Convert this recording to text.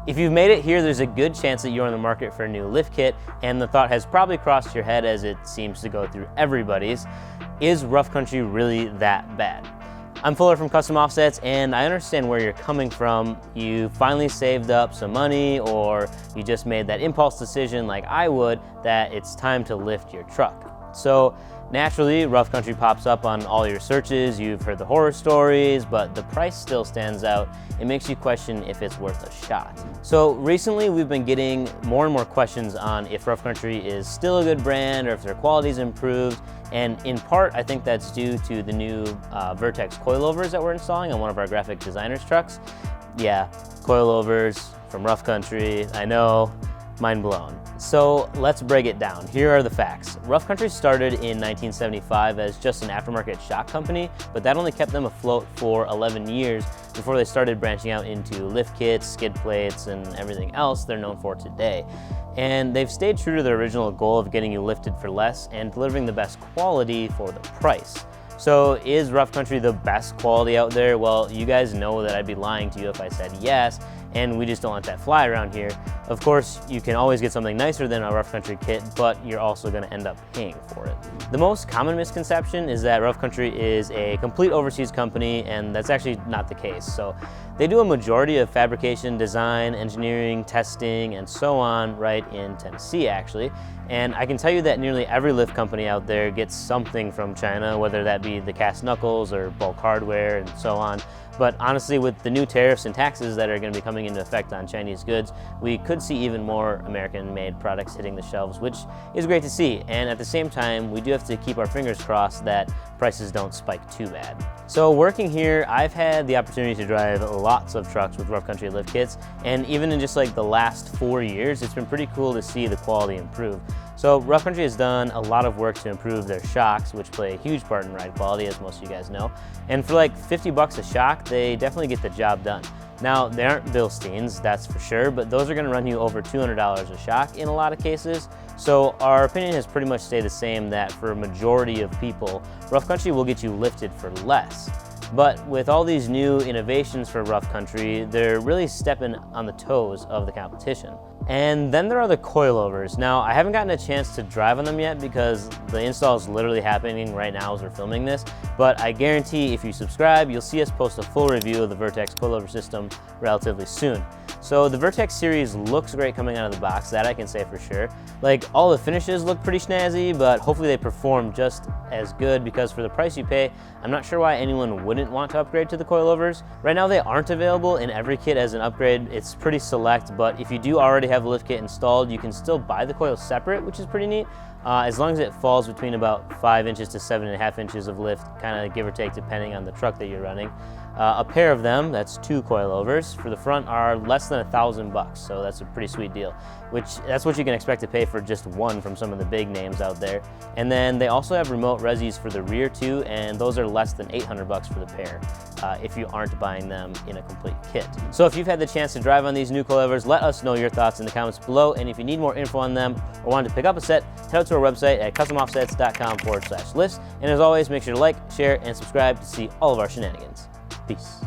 If you've made it here, there's a good chance that you're in the market for a new lift kit, and the thought has probably crossed your head, as it seems to go through everybody's: is rough country really that bad? I'm Fuller from Custom Offsets, and I understand where you're coming from. You finally saved up some money, or you just made that impulse decision like I would, that it's time to lift your truck. So naturally, rough country pops up on all your searches. You've heard the horror stories, but the price still stands out. It makes you question if it's worth a shot. So recently, we've been getting more and more questions on if rough country is still a good brand or if their quality's improved. And in part, I think that's due to the new Vertex coilovers that we're installing on one of our graphic designers' trucks. Yeah, coilovers from rough country, I know, mind blown. So let's break it down. Here are the facts. Rough Country started in 1975 as just an aftermarket shock company, but that only kept them afloat for 11 years before they started branching out into lift kits, skid plates, and everything else they're known for today. And they've stayed true to their original goal of getting you lifted for less and delivering the best quality for the price. So is Rough Country the best quality out there? Well, you guys know that I'd be lying to you if I said yes, and we just don't let that fly around here. Of course, you can always get something nicer than a Rough Country kit, but you're also gonna end up paying for it. The most common misconception is that Rough Country is a complete overseas company, and that's actually not the case. So they do a majority of fabrication, design, engineering, testing, and so on right in Tennessee, actually. And I can tell you that nearly every lift company out there gets something from China, whether that be the cast knuckles or bulk hardware and so on. But honestly, with the new tariffs and taxes that are going to be coming into effect on Chinese goods, we could see even more American-made products hitting the shelves, which is great to see. And at the same time, we do have to keep our fingers crossed that prices don't spike too bad. So working here, I've had the opportunity to drive lots of trucks with Rough Country lift kits, and even in just like the last 4 years, it's been pretty cool to see the quality improve. So Rough Country has done a lot of work to improve their shocks, which play a huge part in ride quality, as most of you guys know. And for like 50 bucks a shock, they definitely get the job done. Now, they aren't Bilsteins, that's for sure, but those are gonna run you over $200 a shock in a lot of cases. So our opinion has pretty much stayed the same, that for a majority of people, Rough Country will get you lifted for less. But with all these new innovations for Rough Country, they're really stepping on the toes of the competition. And then there are the coilovers. Now, I haven't gotten a chance to drive on them yet because the install is literally happening right now as we're filming this, but I guarantee if you subscribe, you'll see us post a full review of the Vertex coilover system relatively soon. So the Vertex series looks great coming out of the box, that I can say for sure. Like, all the finishes look pretty snazzy, but hopefully they perform just as good, because for the price you pay, I'm not sure why anyone wouldn't want to upgrade to the coilovers. Right now they aren't available in every kit as an upgrade. It's pretty select, but if you do already have a lift kit installed, you can still buy the coils separate, which is pretty neat. As long as it falls between about 5 inches to 7.5 inches of lift, kind of give or take depending on the truck that you're running. A pair of them, that's 2 coilovers, for the front are less than $1,000, so that's a pretty sweet deal. That's what you can expect to pay for just one from some of the big names out there. And then they also have remote resis for the rear too, and those are less than $800 for the pair, if you aren't buying them in a complete kit. So if you've had the chance to drive on these new coilovers, let us know your thoughts in the comments below, and if you need more info on them or wanted to pick up a set, head out to our website at customoffsets.com/lifts. And as always, make sure to like, share, and subscribe to see all of our shenanigans. Peace.